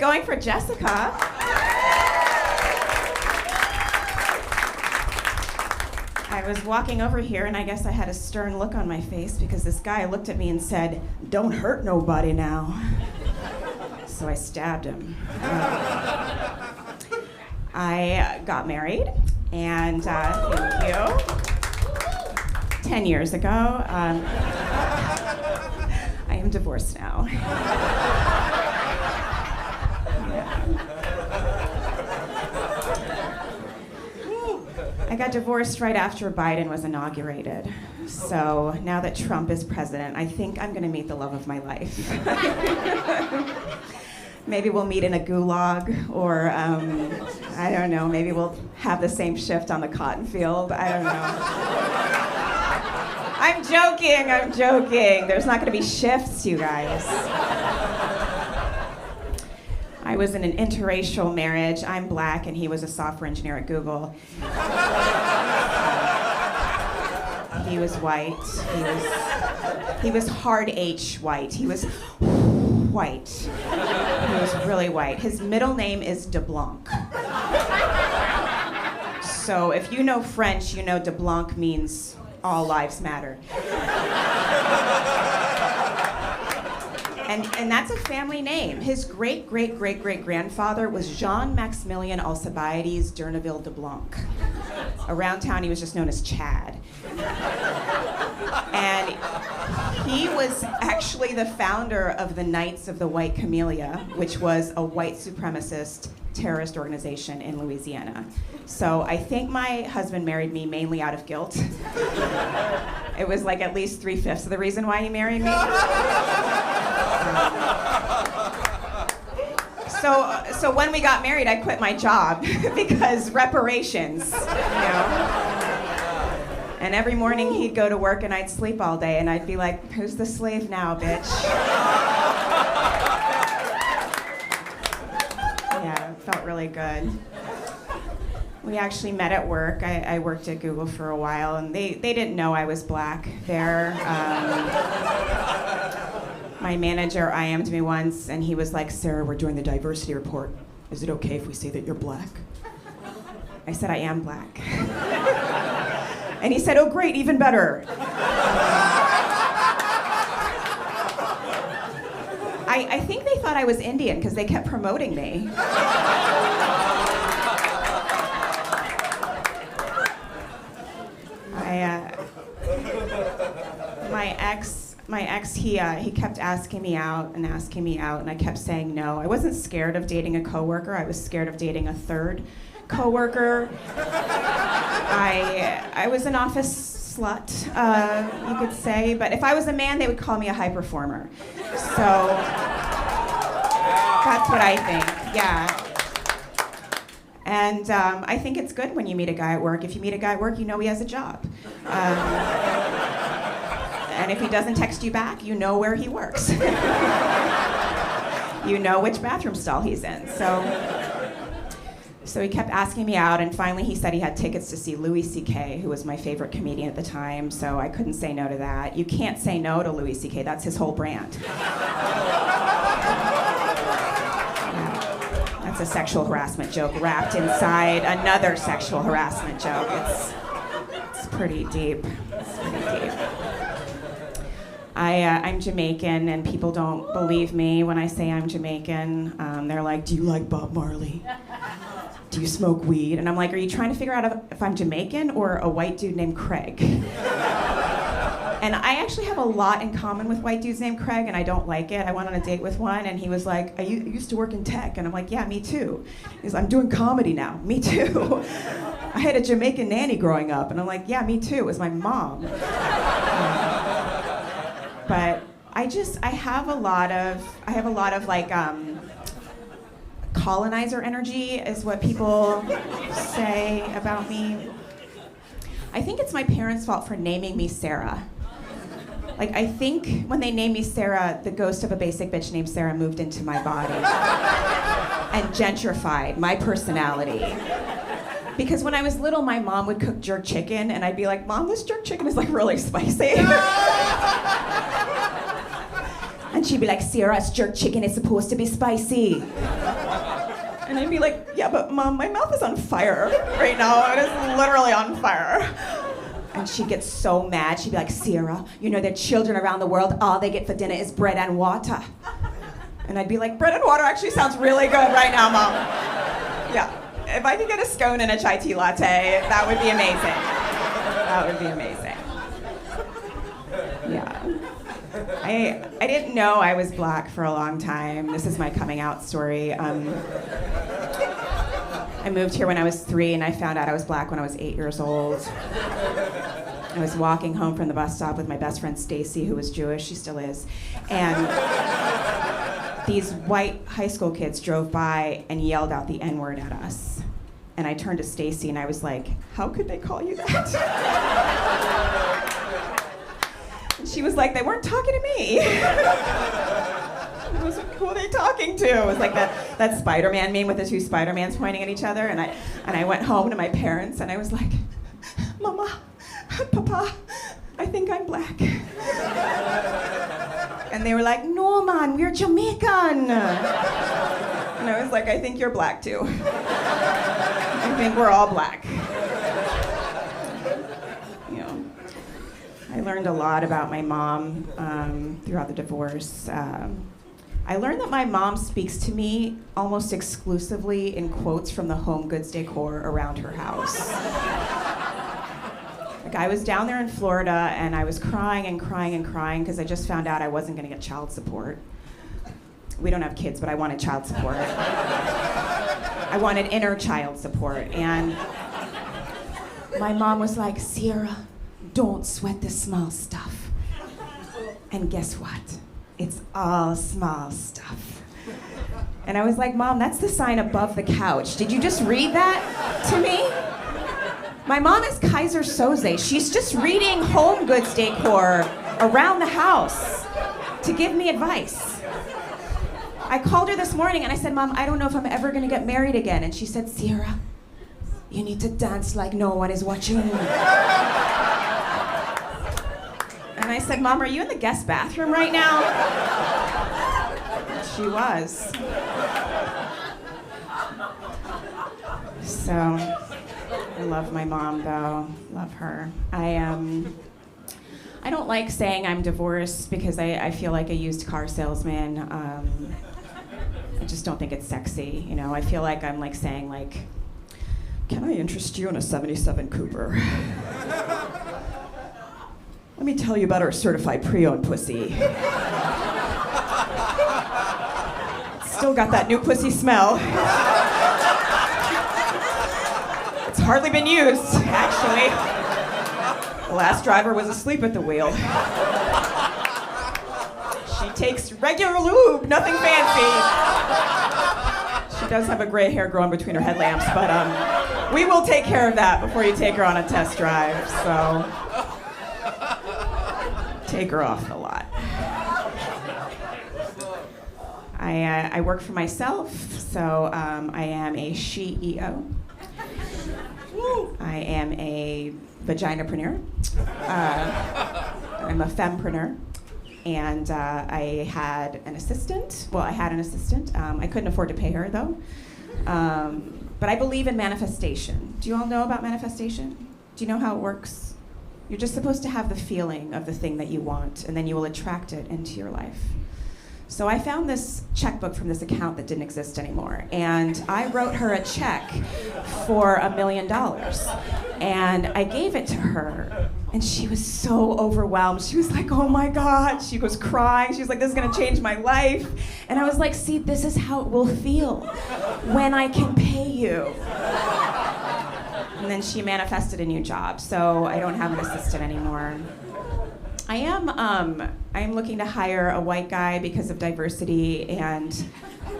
going for Jessica. I was walking over here, and I guess I had a stern look on my face because this guy looked at me and said, "Don't hurt nobody now." So I stabbed him. I got married, and thank you. 10 years ago. I am divorced now. I got divorced right after Biden was inaugurated. So now that Trump is president, I think I'm gonna meet the love of my life. Maybe we'll meet in a gulag, or I don't know, maybe we'll have the same shift on the cotton field. I don't know. I'm joking. There's not gonna be shifts, you guys. I was in an interracial marriage. I'm black and he was a software engineer at Google. He was white. He was hard H white. He was white. He was really white. His middle name is DeBlanc. So if you know French, you know DeBlanc means all lives matter. And that's a family name. His great-great-great-great-grandfather was Jean-Maximilien Alcibiades d'Urneville de Blanc. Around town, he was just known as Chad. And he was actually the founder of the Knights of the White Camellia, which was a white supremacist terrorist organization in Louisiana. So I think my husband married me mainly out of guilt. It was like at least 3/5 of the reason why he married me. So when we got married, I quit my job because reparations, you know. And every morning he'd go to work and I'd sleep all day and I'd be like, "Who's the slave now, bitch?" Yeah, it felt really good. We actually met at work. I worked at Google for a while, and they didn't know I was black there. My manager IM'd me once, and he was like, "Sarah, we're doing the diversity report. Is it okay if we say that you're black?" I said, "I am black." And he said, "Oh, great, even better." I think they thought I was Indian because they kept promoting me. My ex, he kept asking me out, and I kept saying no. I wasn't scared of dating a coworker. I was scared of dating a third coworker. I was an office slut, you could say, but if I was a man, they would call me a high performer. So that's what I think, yeah. And I think it's good when you meet a guy at work. If you meet a guy at work, you know he has a job. And if he doesn't text you back, you know where he works. You know which bathroom stall he's in. So he kept asking me out, and finally he said he had tickets to see Louis C.K., who was my favorite comedian at the time, so I couldn't say no to that. You can't say no to Louis C.K., that's his whole brand. That's a sexual harassment joke wrapped inside another sexual harassment joke. It's pretty deep. I'm Jamaican, and people don't believe me when I say I'm Jamaican. They're like, "Do you like Bob Marley? Do you smoke weed?" And I'm like, "Are you trying to figure out if I'm Jamaican or a white dude named Craig?" And I actually have a lot in common with white dudes named Craig, and I don't like it. I went on a date with one, and he was like, "I used to work in tech." And I'm like, "Yeah, me too." He's like, "I'm doing comedy now." Me too. "I had a Jamaican nanny growing up." And I'm like, "Yeah, me too. It was my mom." But I have a lot of like colonizer energy is what people say about me. I think it's my parents' fault for naming me Sarah. Like, I think when they named me Sarah, the ghost of a basic bitch named Sarah moved into my body and gentrified my personality. Because when I was little, my mom would cook jerk chicken, and I'd be like, "Mom, this jerk chicken is like really spicy." And she'd be like, Sarah, it's jerk chicken, it's supposed to be spicy. And I'd be like, yeah, but Mom, my mouth is on fire right now. It is literally on fire. And she'd get so mad. She'd be like, Sarah, you know that children around the world, all they get for dinner is bread and water. And I'd be like, bread and water actually sounds really good right now, Mom. Yeah, if I could get a scone and a chai tea latte, that would be amazing. That would be amazing. Yeah. I didn't know I was black for a long time. This is my coming out story. I moved here when I was 3, and I found out I was black when I was 8 years old. I was walking home from the bus stop with my best friend Stacy, who was Jewish. She still is. And these white high school kids drove by and yelled out the N-word at us. And I turned to Stacy and I was like, how could they call you that? And she was like, they weren't talking to me. Who are they talking to? It was like that Spider-Man meme with the 2 Spider-Mans pointing at each other. And I went home to my parents and I was like, Mama, Papa, I think I'm black. And they were like, no, man, we're Jamaican. And I was like, I think you're black too. I think we're all black. You know, I learned a lot about my mom throughout the divorce. I learned that my mom speaks to me almost exclusively in quotes from the home goods decor around her house. Like, I was down there in Florida and I was crying and crying and crying because I just found out I wasn't going to get child support. We don't have kids, but I wanted child support. I wanted inner child support. And my mom was like, Sarah, don't sweat the small stuff. And guess what? It's all small stuff. And I was like, Mom, that's the sign above the couch. Did you just read that to me? My mom is Kaiser Soze. She's just reading home goods decor around the house to give me advice. I called her this morning and I said, Mom, I don't know if I'm ever gonna get married again. And she said, Sarah, you need to dance like no one is watching. And I said, Mom, are you in the guest bathroom right now? She was. So, I love my mom though, love her. I don't like saying I'm divorced because I feel like a used car salesman. I just don't think it's sexy, you know? I feel like I'm like saying like, can I interest you in a 77 Cooper? Let me tell you about our certified pre-owned pussy. Still got that new pussy smell. It's hardly been used, actually. The last driver was asleep at the wheel. She takes regular lube, nothing fancy. She does have a gray hair growing between her headlamps, but we will take care of that before you take her on a test drive, so take her off the lot. I work for myself, so I am a she-EO. I am a vaginapreneur. I'm a fempreneur. And I had an assistant. Well, I had an assistant. I couldn't afford to pay her, though. But I believe in manifestation. Do you all know about manifestation? Do you know how it works? You're just supposed to have the feeling of the thing that you want, and then you will attract it into your life. So I found this checkbook from this account that didn't exist anymore, and I wrote her a check for $1 million, and I gave it to her, and she was so overwhelmed. She was like, oh my God. She was crying. She was like, this is gonna change my life. And I was like, see, this is how it will feel when I can pay you. And then she manifested a new job, so I don't have an assistant anymore. I'm looking to hire a white guy because of diversity, and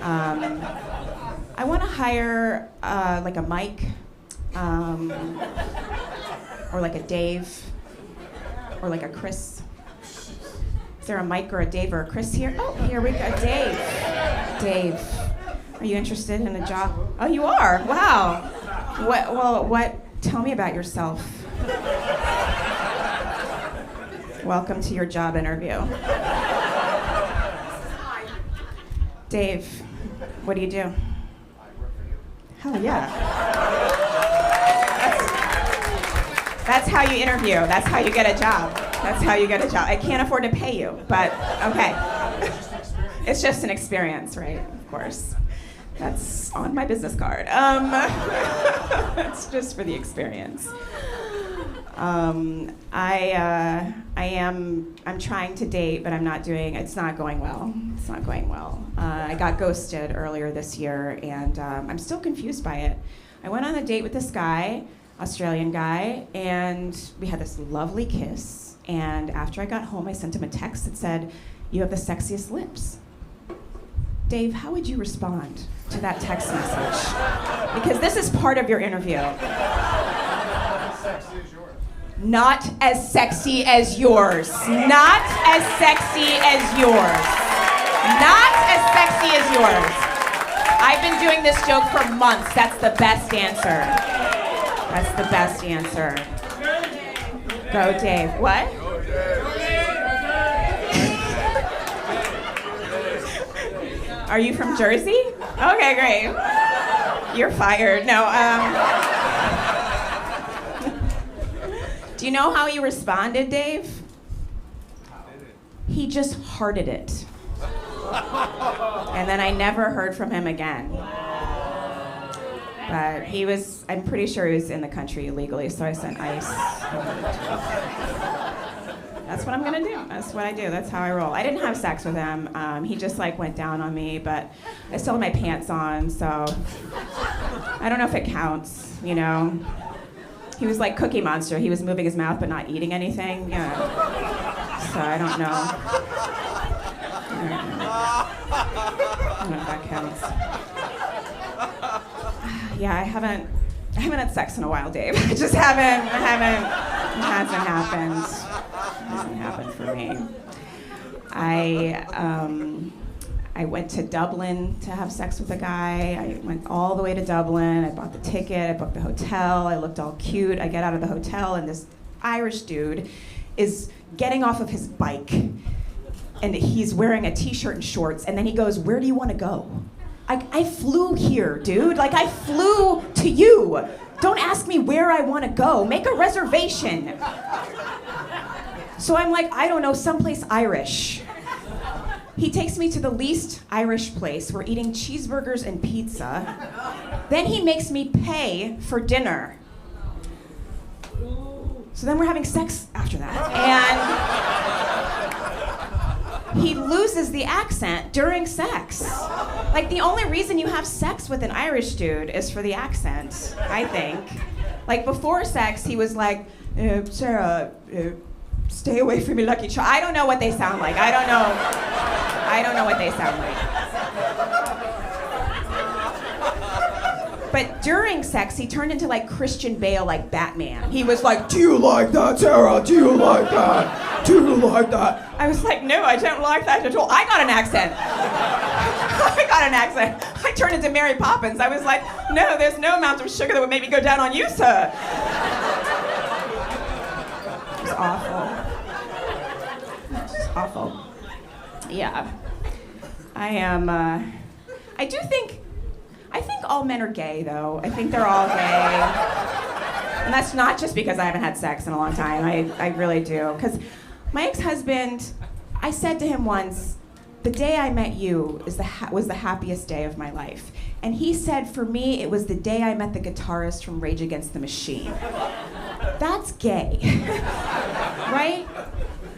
I want to hire like a Mike, or like a Dave, or like a Chris. Is there a Mike or a Dave or a Chris here? Oh, here we go, Dave. Dave, are you interested in a job? Oh, you are? Wow. What? Tell me about yourself. Welcome to your job interview. Dave, what do you do? I work for you. Hell yeah. That's how you interview. That's how you get a job. That's how you get a job. I can't afford to pay you, but okay. It's just an experience, right? Of course. That's on my business card. It's just for the experience. I'm trying to date, but it's not going well. It's not going well. I got ghosted earlier this year, and I'm still confused by it. I went on a date with this guy, Australian guy, and we had this lovely kiss, and after I got home, I sent him a text that said, "You have the sexiest lips." Dave, how would you respond to that text message? Because this is part of your interview. Sexy as yours. Not as sexy as yours. Not as sexy as yours. Not as sexy as yours. I've been doing this joke for months. That's the best answer. That's the best answer. Go, Dave. What? Go, Dave. Are you from Jersey? Okay, great. You're fired. No, Do you know how he responded, Dave? He just hearted it. And then I never heard from him again. But I'm pretty sure he was in the country illegally, so I sent ICE. That's what I'm gonna do. That's what I do. That's how I roll. I didn't have sex with him. He just went down on me, but I still had my pants on, so I don't know if it counts, you know. He was like Cookie Monster. He was moving his mouth but not eating anything. Yeah. So I don't know. I don't know if that counts. Yeah, I haven't had sex in a while, Dave. I just haven't. It hasn't happened. It hasn't happened for me. I went to Dublin to have sex with a guy. I went all the way to Dublin. I bought the ticket. I booked the hotel. I looked all cute. I get out of the hotel, and this Irish dude is getting off of his bike, and he's wearing a t-shirt and shorts, and then he goes, "Where do you want to go?" I flew here, dude. I flew to you. Don't ask me where I want to go. Make a reservation. So I'm like, I don't know, someplace Irish. He takes me to the least Irish place. We're eating cheeseburgers and pizza. Then he makes me pay for dinner. So then we're having sex after that. And he loses the accent during sex. The only reason you have sex with an Irish dude is for the accent, I think. Before sex, he was like, Sarah, stay away from me, Lucky Charm. I don't know what they sound like. I don't know what they sound like. But during sex, he turned into Christian Bale, Batman. He was like, "Do you like that, Sarah? Do you like that? Do you like that?" I was like, "No, I don't like that at all." I got an accent. I turned into Mary Poppins. I was like, "No, there's no amount of sugar that would make me go down on you, sir." It was awful. It was awful. Yeah. I think all men are gay, though. I think they're all gay. And that's not just because I haven't had sex in a long time. I really do. Because my ex-husband, I said to him once, "The day I met you was the happiest day of my life." And he said, "For me, it was the day I met the guitarist from Rage Against the Machine." That's gay. Right?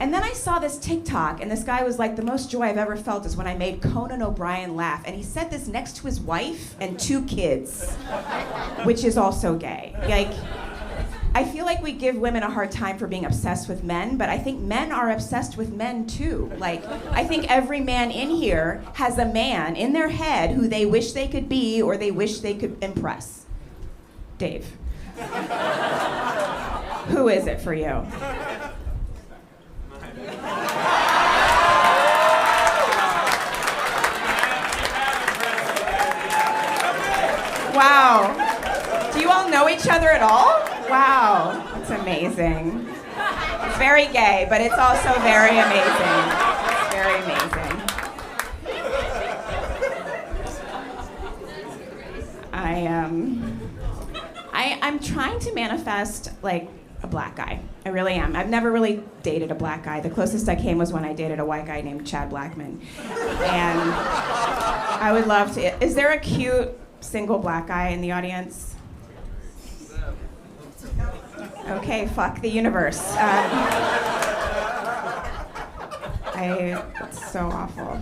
And then I saw this TikTok, and this guy was like, "The most joy I've ever felt is when I made Conan O'Brien laugh." And he said this next to his wife and 2 kids, which is also gay. I feel like we give women a hard time for being obsessed with men, but I think men are obsessed with men too. I think every man in here has a man in their head who they wish they could be or they wish they could impress. Dave. Who is it for you? Wow. Do you all know each other at all? Wow. That's amazing. It's very gay, but it's also very amazing. It's very amazing. I'm trying to manifest like a black guy. I really am. I've never really dated a black guy. The closest I came was when I dated a white guy named Chad Blackman. And I would love to. Is there a cute single black guy in the audience? Okay, fuck the universe. It's so awful.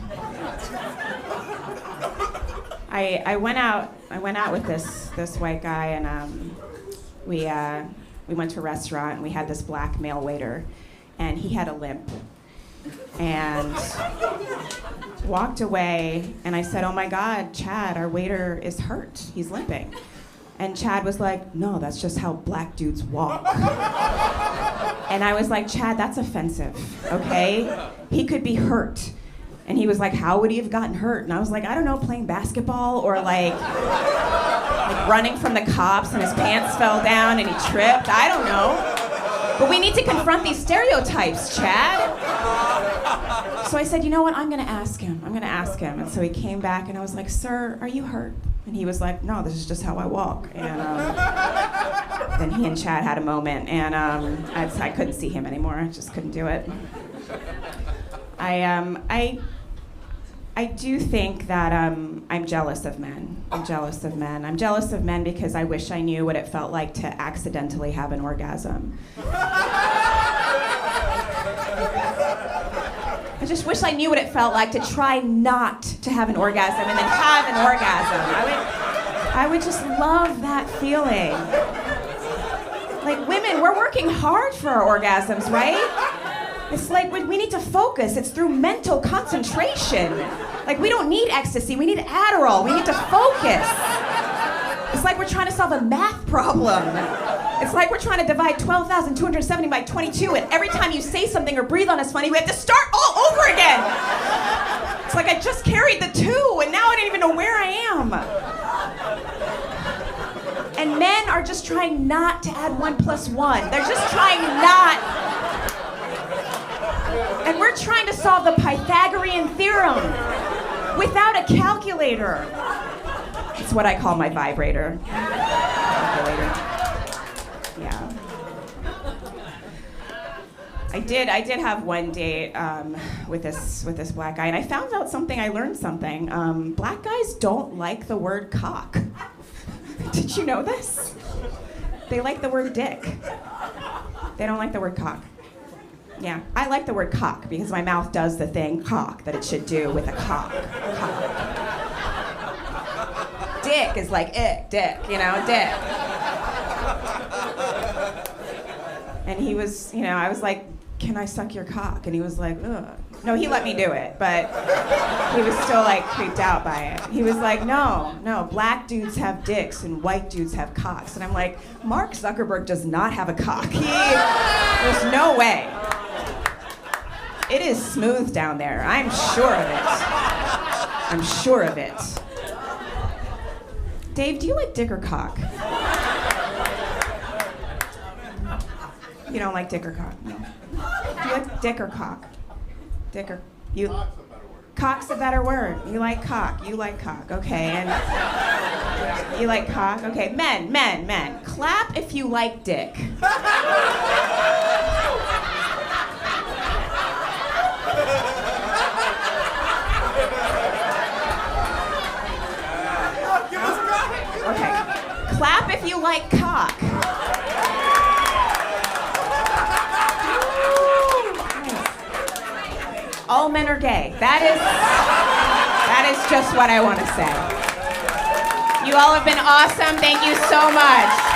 I went out with this white guy, and we went to a restaurant, and we had this black male waiter, and he had a limp, and walked away, and I said, "Oh my God, Chad, our waiter is hurt. He's limping." And Chad was like, "No, that's just how black dudes walk." And I was like, "Chad, that's offensive, okay? He could be hurt." And he was like, "How would he have gotten hurt?" And I was like, "I don't know, playing basketball or like running from the cops and his pants fell down and he tripped. I don't know. But we need to confront these stereotypes, Chad." So I said, "You know what, I'm gonna ask him. And so he came back and I was like, "Sir, are you hurt?" And he was like, "No, this is just how I walk." And then he and Chad had a moment, and I couldn't see him anymore. I just couldn't do it. I do think that I'm jealous of men. I'm jealous of men because I wish I knew what it felt like to accidentally have an orgasm. I just wish I knew what it felt like to try not to have an orgasm and then have an orgasm. I would just love that feeling. Like, women, we're working hard for our orgasms, right? It's like we need to focus. It's through mental concentration. Like, we don't need ecstasy. We need Adderall. We need to focus. It's like we're trying to solve a math problem. It's like we're trying to divide 12,270 by 22, and every time you say something or breathe on us funny, we have to start all over again. It's like I just carried the 2, and now I don't even know where I am. And men are just trying not to add 1 + 1. They're just trying not. And we're trying to solve the Pythagorean theorem without a calculator. It's what I call my vibrator. Calculator. Yeah. I did have one date with this black guy, and I found out something. I learned something. Black guys don't like the word cock. Did you know this? They like the word dick. They don't like the word cock. Yeah, I like the word cock because my mouth does the thing cock that it should do with a cock. Cock. Dick is like dick, you know, dick. And he was, I was like, "Can I suck your cock?" And he was like, "Ugh." No, he let me do it, but he was still like creeped out by it. He was like, no, black dudes have dicks and white dudes have cocks. And I'm like, Mark Zuckerberg does not have a cock. There's no way. It is smooth down there. I'm sure of it. I'm sure of it. Dave, do you like dick or cock? You don't like dick or cock? No. Do you like dick or cock? Dick or you? Cock's a better word. You like cock. You like cock. Okay, and you like cock. Okay, men. Clap if you like dick. Okay, clap if you like cock. All men are gay. That is just what I want to say. You all have been awesome. Thank you so much.